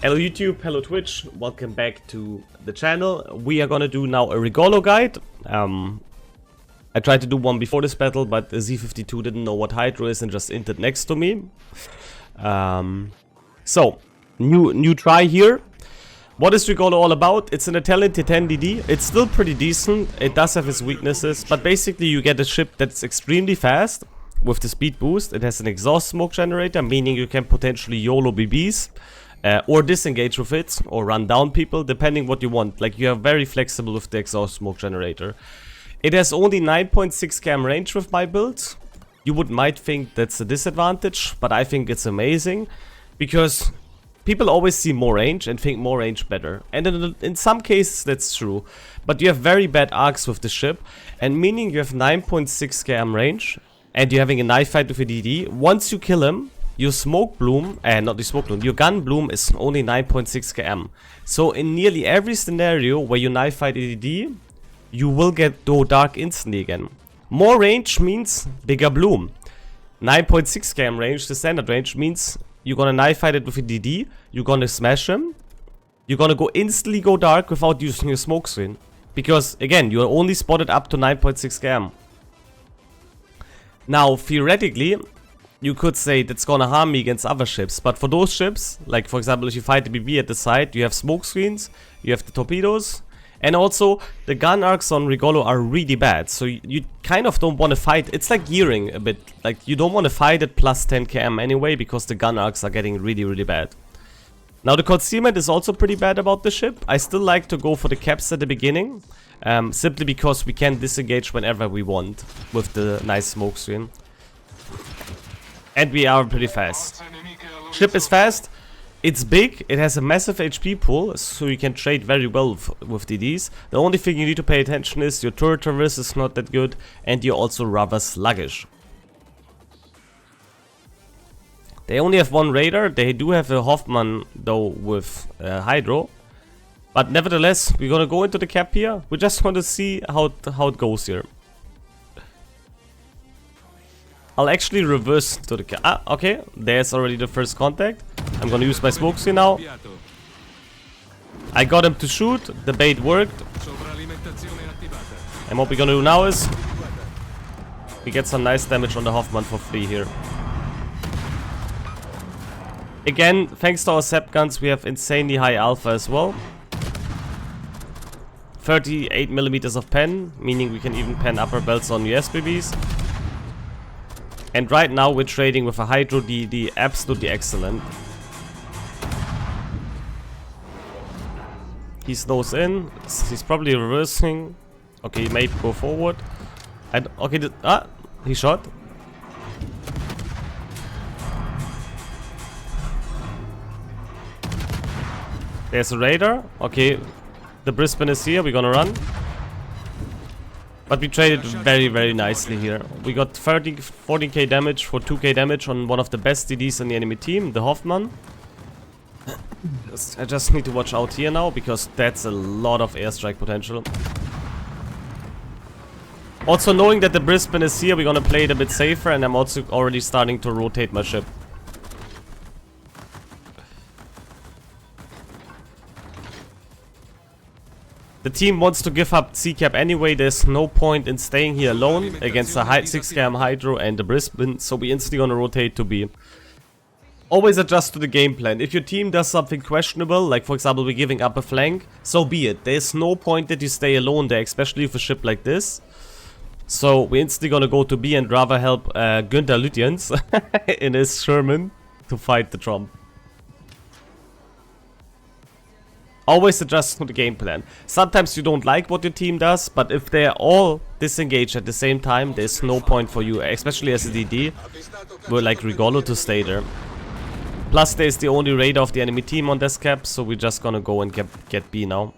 Hello YouTube, hello Twitch, welcome back to the channel. We are gonna do now a Regolo guide. I tried to do one before this battle, but the Z52 didn't know what Hydro is and just entered next to me. So, new try here. What is Regolo all about? It's an Italian T10 DD. It's still pretty decent. It does have its weaknesses, but basically you get a ship that's extremely fast with the speed boost. It has an exhaust smoke generator, meaning you can potentially YOLO BBs. Or disengage with it, or run down people, depending what you want. Like, you are very flexible with the exhaust smoke generator. It has only 9.6 cam range with my build. You might think that's a disadvantage, but I think it's amazing. Because people always see more range and think more range better. And in some cases that's true. But you have very bad arcs with the ship. And meaning you have 9.6 cam range, and you're having a knife fight with a DD. Once you kill him, your smoke bloom, not the smoke bloom, your gun bloom is only 9.6 km. So in nearly every scenario where you knife fight ADD, you will get go dark instantly again. More range means bigger bloom. 9.6 km range, the standard range, means you're gonna knife fight it with a DD, you're gonna smash him, you're gonna instantly go dark without using your smoke screen. Because again, you are only spotted up to 9.6 km. Now theoretically, you could say that's gonna harm me against other ships, but for those ships, like for example if you fight the BB at the side, you have smoke screens, you have the torpedoes, and also the gun arcs on Regolo are really bad, so you kind of don't want to fight. It's like gearing a bit, like you don't want to fight at plus 10 km anyway, because the gun arcs are getting really bad. Now the concealment is also pretty bad about the ship. I still like to go for the caps at the beginning, simply because we can disengage whenever we want with the nice smoke screen. And we are pretty fast. Ship is fast, it's big, it has a massive HP pool, so you can trade very well with DDs. The only thing you need to pay attention is your turret traverse is not that good, and you're also rather sluggish. They only have one radar, they do have a Hoffman though with Hydro. But nevertheless, we're gonna go into the cap here, we just want to see how it goes here. I'll actually reverse to the cap. Ah, okay. There's already the first contact. I'm gonna use my smoke screen now. I got him to shoot. The bait worked. And what we're gonna do now is we get some nice damage on the Hoffman for free here. Again, thanks to our SEP guns, we have insanely high alpha as well. 38mm of pen, meaning we can even pen upper belts on US BBs. And right now we're trading with a Hydro DD, absolutely excellent. He slows in, he's probably reversing. Okay, he may go forward. Okay, he shot. There's a radar. Okay, the Brisbane is here, we're gonna run. But we traded very nicely here. We got 14k damage for 2k damage on one of the best DDs in the enemy team, the Hoffman. I just need to watch out here now, because that's a lot of airstrike potential. Also knowing that the Brisbane is here, we're gonna play it a bit safer, and I'm also already starting to rotate my ship. The team wants to give up C-Cap anyway, there's no point in staying here alone against a 6 cam Hydro and the Brisbane, so we instantly gonna rotate to B. Always adjust to the game plan. If your team does something questionable, like for example we're giving up a flank, so be it. There's no point that you stay alone there, especially with a ship like this. So we're instantly gonna go to B and rather help Günther Lütjens in his Sherman to fight the Trump. Always adjust to the game plan. Sometimes you don't like what your team does, but if they're all disengaged at the same time, there's no point for you, especially as a DD, we're like Regolo, to stay there. Plus there's the only radar of the enemy team on this cap, so we're just gonna go and get B now.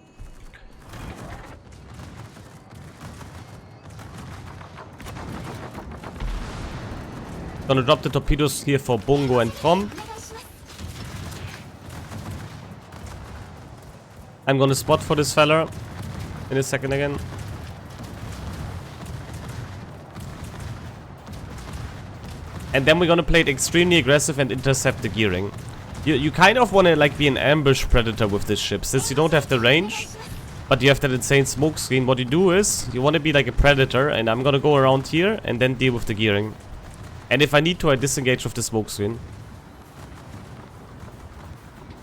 Gonna drop the torpedoes here for Bungo and Tom. I'm gonna spot for this fella in a second again. And then we're gonna play it extremely aggressive and intercept the gearing. You kind of want to like be an ambush predator with this ship, since you don't have the range, but you have that insane smoke screen. What you do is, you want to be like a predator, and I'm gonna go around here and then deal with the gearing. And if I need to, I disengage with the smoke screen.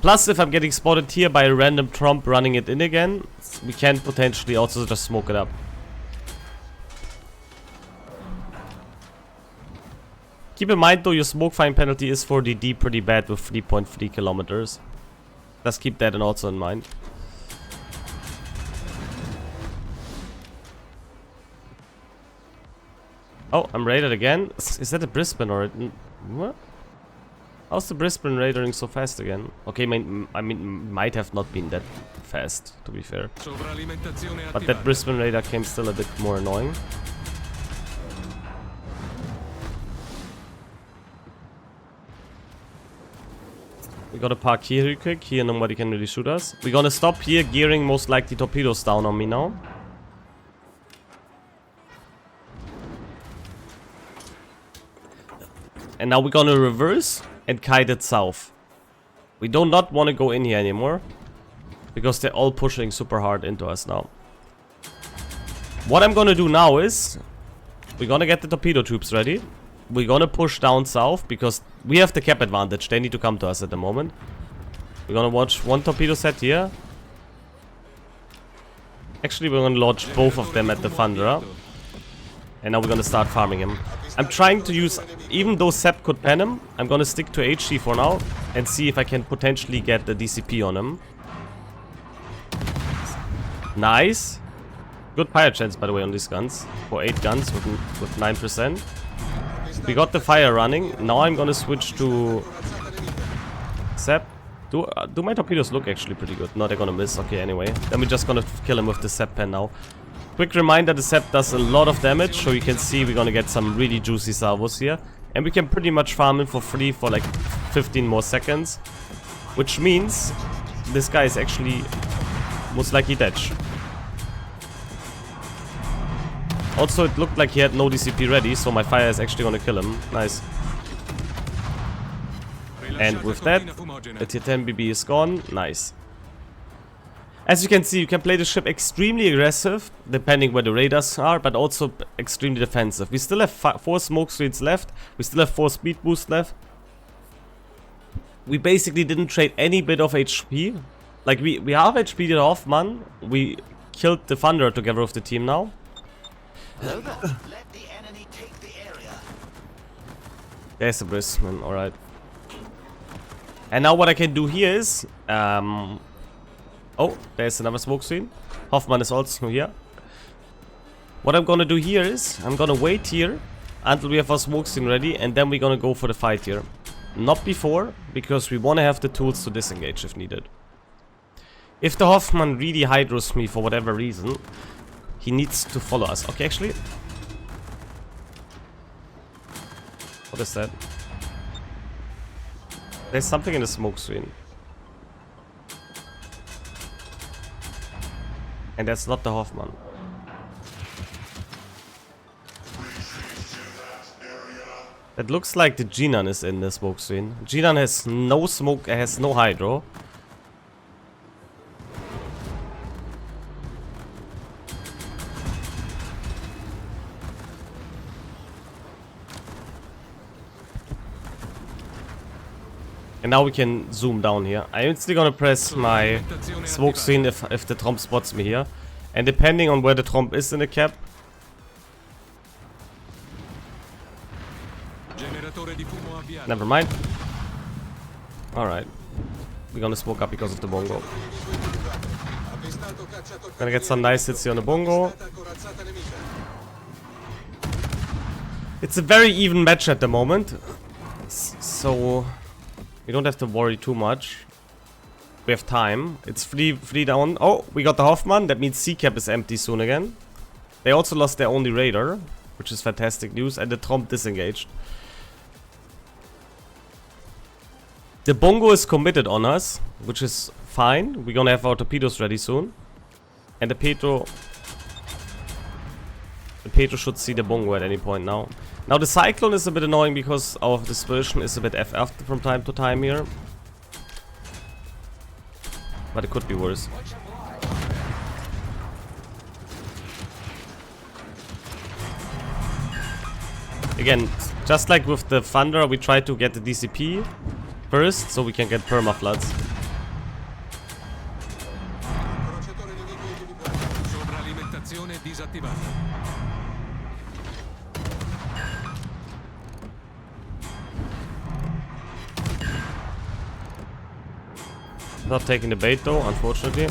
Plus, if I'm getting spotted here by a random Trump running it in again, we can potentially also just smoke it up. Keep in mind though, your smoke fine penalty is for DD pretty bad with 3.3 kilometers. Let's keep that also in mind. Oh, I'm raided again. Is that a Brisbane or what? How's the Brisbane raiding so fast again? Okay, I mean, might have not been that fast, to be fair. But that Brisbane raider came still a bit more annoying. We gotta park here real quick. Here nobody can really shoot us. We're gonna stop here, gearing most likely torpedoes down on me now. And now we're gonna reverse and kite it south. We do not want to go in here anymore, because they're all pushing super hard into us now. What I'm gonna do now is, we're gonna get the torpedo troops ready. We're gonna push down south, because we have the cap advantage. They need to come to us at the moment. We're gonna launch one torpedo set here. Actually, we're gonna launch both of them at the Thunderer. And now we're gonna start farming him. I'm trying to use, even though Sepp could pen him, I'm gonna stick to HC for now and see if I can potentially get the DCP on him. Nice. Good fire chance, by the way, on these guns. For 8 guns with 9%. We got the fire running. Now I'm gonna switch to Sepp. Do my torpedoes look actually pretty good? No, they're gonna miss. Okay, anyway. Then we're just gonna kill him with the Sepp pen now. Quick reminder, the Sepp does a lot of damage, so you can see we're gonna get some really juicy salvos here. And we can pretty much farm him for free for like 15 more seconds. Which means this guy is actually most likely dead. Also, it looked like he had no DCP ready, so my fire is actually gonna kill him. Nice. And with that, the tier 10 BB is gone. Nice. As you can see, you can play the ship extremely aggressive, depending where the radars are, but also extremely defensive. We still have 4 smoke screens left. We still have 4 speed boosts left. We basically didn't trade any bit of HP. Like, we have HP the Hoffman. We killed the Thunderer together with the team now. Let the enemy take the area. There's a Brisbane, alright. And now what I can do here is... oh, there's another smoke screen. Hoffman is also here. What I'm gonna do here is, I'm gonna wait here until we have our smoke screen ready, and then we're gonna go for the fight here. Not before, because we wanna have the tools to disengage if needed. If the Hoffman really hydros me for whatever reason, he needs to follow us. Okay, actually. What is that? There's something in the smoke screen. And that's not the Hoffman. It looks like the Jinan is in the smoke screen. Jinan has no smoke, has no hydro. And now we can zoom down here. I'm still gonna press my smoke screen if the Tromp spots me here. And depending on where the Tromp is in the cap. Never mind. Alright. We're gonna smoke up because of the bongo. Gonna get some nice hits here on the bongo. It's a very even match at the moment. So... we don't have to worry too much. We have time. It's free down. Oh, we got the Hoffman. That means C-cap is empty soon again. They also lost their only raider, which is fantastic news. And the Tromp disengaged. The bongo is committed on us, which is fine. We're gonna have our torpedoes ready soon. And the Petro should see the bongo at any point now. Now the Cyclone is a bit annoying because our dispersion is a bit FF'd from time to time here. but it could be worse. Again, just like with the Thunder, we try to get the DCP first, so we can get permafloods. Sovralimentazione disattivata. Not taking the bait though, unfortunately.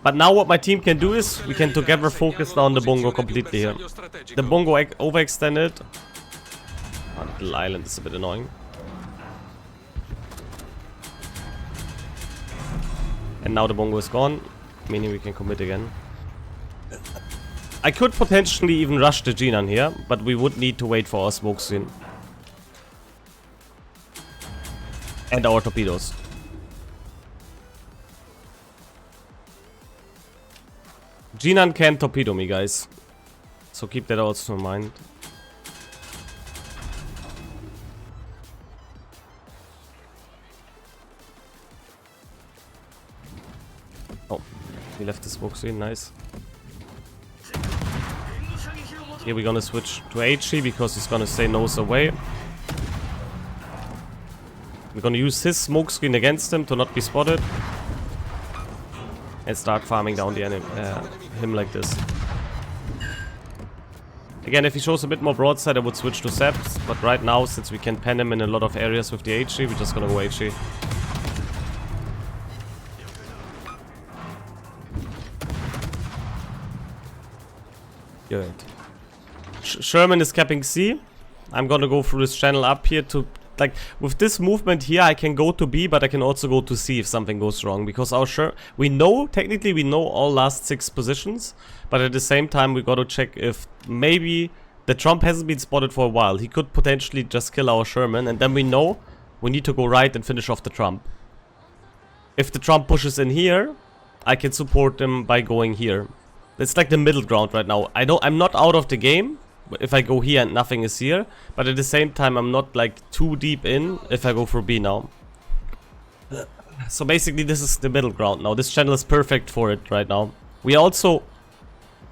But now what my team can do is, we can together focus on the Bongo completely here. The Bongo overextended. Oh, the little island is a bit annoying. And now the Bongo is gone, meaning we can commit again. I could potentially even rush the Jinan here, but we would need to wait for our smoke screen. And our torpedoes. Jinan can torpedo me, guys. So keep that also in mind. Oh, he left the smoke screen, nice. Here we're gonna switch to HE because he's gonna stay nose away. We're gonna use his smoke screen against him to not be spotted. And start farming down the enemy, him like this. Again, if he shows a bit more broadside, I would switch to Seps. But right now, since we can pen him in a lot of areas with the HE, we're just gonna go HE. Good. Sherman is capping C. I'm gonna go through this channel up here to... Like, with this movement here, I can go to B, but I can also go to C if something goes wrong. Because our we know, technically we know all last 6 positions. But at the same time, we gotta check if maybe the Trump hasn't been spotted for a while. He could potentially just kill our Sherman. And then we know we need to go right and finish off the Trump. If the Trump pushes in here, I can support him by going here. It's like the middle ground right now. I'm not out of the game if I go here and nothing is here, but at the same time I'm not like too deep in if I go for B now. So basically this is the middle ground now. This channel is perfect for it right now. We also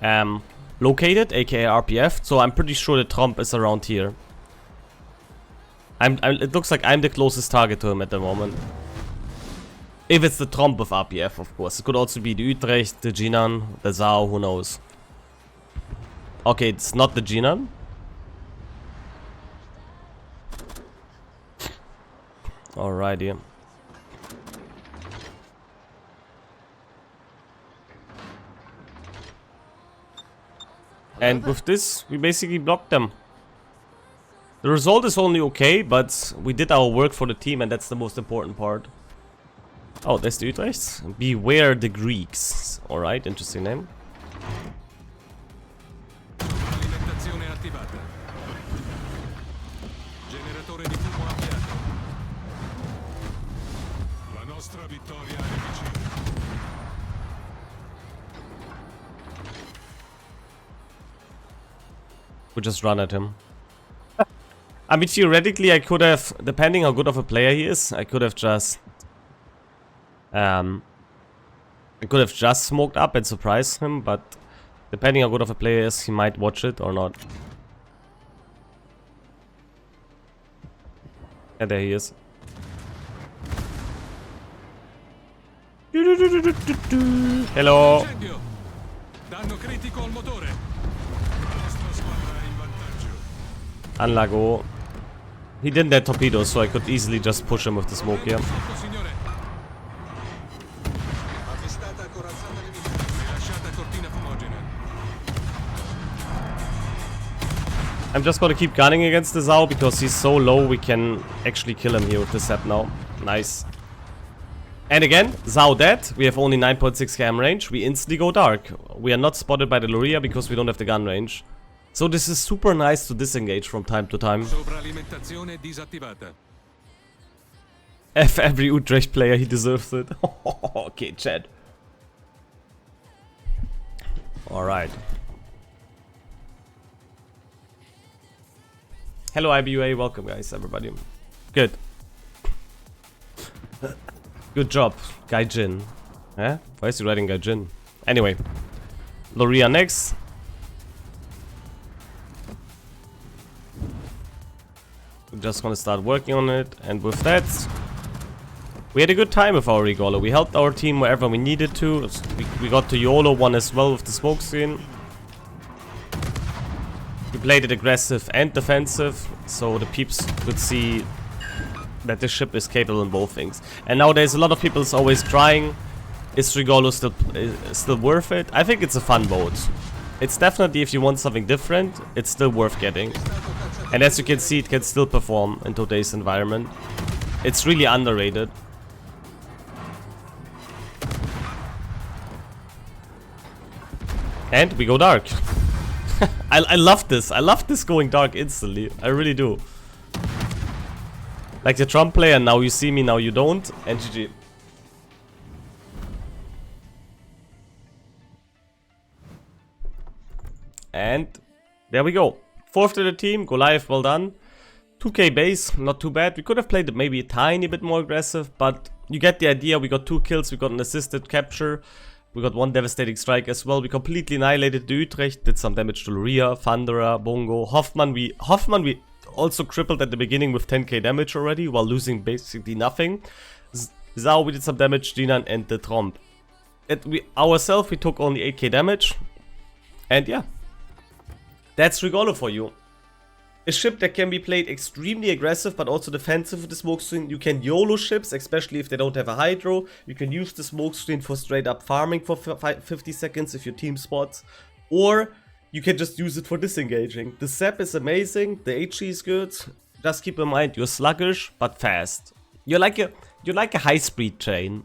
located, aka RPF, so I'm pretty sure the Trump is around here. It looks like I'm the closest target to him at the moment. If it's the Trump of RPF, of course. It could also be the Utrecht, the Jinan, the Zao, who knows. Okay, it's not the Jinan. Alrighty. And with this, we basically blocked them. The result is only okay, but we did our work for the team and that's the most important part. Oh, there's the Utrecht. Beware the Greeks. Alright, interesting name. Alimentazione attivata. Generatore di fumo avviato. La nostra vittoria è vicina. We just run at him. I mean, theoretically, I could have, depending how good of a player he is, I could have just smoked up and surprised him, but depending how good of a player he is, he might watch it or not. And there he is. Hello. Incendio. Danno critico al motore. La nostra squadra è in vantaggio. Anlago. He didn't have torpedoes, so I could easily just push him with the smoke here. Sotto, signore. Avvistata corazzata nemica. Rilasciata cortina fumogena. I'm just gonna keep gunning against the Zao because he's so low we can actually kill him here with the Sep now. Nice. And again, Zao dead. We have only 9.6 km range. We instantly go dark. We are not spotted by the Luria because we don't have the gun range. So this is super nice to disengage from time to time. Sovralimentazione disattivata. F every Utrecht player, he deserves it. Okay, Chad. Alright. Hello IBUA, welcome guys, everybody. Good. Good job, Gaijin. Huh? Why is he writing Gaijin? Anyway. Loria next. We're just gonna start working on it, and with that, we had a good time with our Regolo. We helped our team wherever we needed to. We got to YOLO one as well with the smoke screen. We played it aggressive and defensive, so the peeps could see that the ship is capable in both things. And now there's a lot of people always trying, is Regolo still worth it? I think it's a fun boat. It's definitely, if you want something different, it's still worth getting. And as you can see, it can still perform in today's environment. It's really underrated. And we go dark. I love this. I love this going dark instantly. I really do. Like the Trump player, now you see me, now you don't. And GG. And there we go. 4th to the team. Go live. Well done. 2k base. Not too bad. We could have played it maybe a tiny bit more aggressive. But you get the idea. We got 2 kills. We got an assisted capture. We got 1 devastating strike as well. We completely annihilated the Utrecht. Did some damage to Luria, Thunderer, Bongo. Hoffman we also crippled at the beginning with 10k damage already. While losing basically nothing. Zhao we did some damage. Jinan and the Tromp. Ourselves we took only 8k damage. And yeah. That's Regolo for you. A ship that can be played extremely aggressive but also defensive with the smoke screen. You can YOLO ships, especially if they don't have a hydro. You can use the smoke screen for straight up farming for 50 seconds if your team spots. Or you can just use it for disengaging. The SAP is amazing, the HE is good. Just keep in mind, you're sluggish but fast. You're like a high-speed train.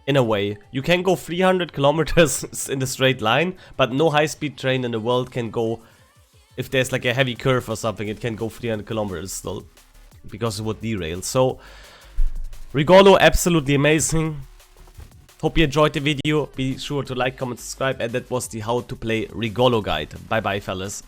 In a way. You can go 300 kilometers in a straight line, but no high-speed train in the world can go. If there's like a heavy curve or something, it can go 300 kilometers still. Because it would derail. So, Regolo, absolutely amazing. Hope you enjoyed the video. Be sure to like, comment, subscribe. And that was the how to play Regolo guide. Bye bye, fellas.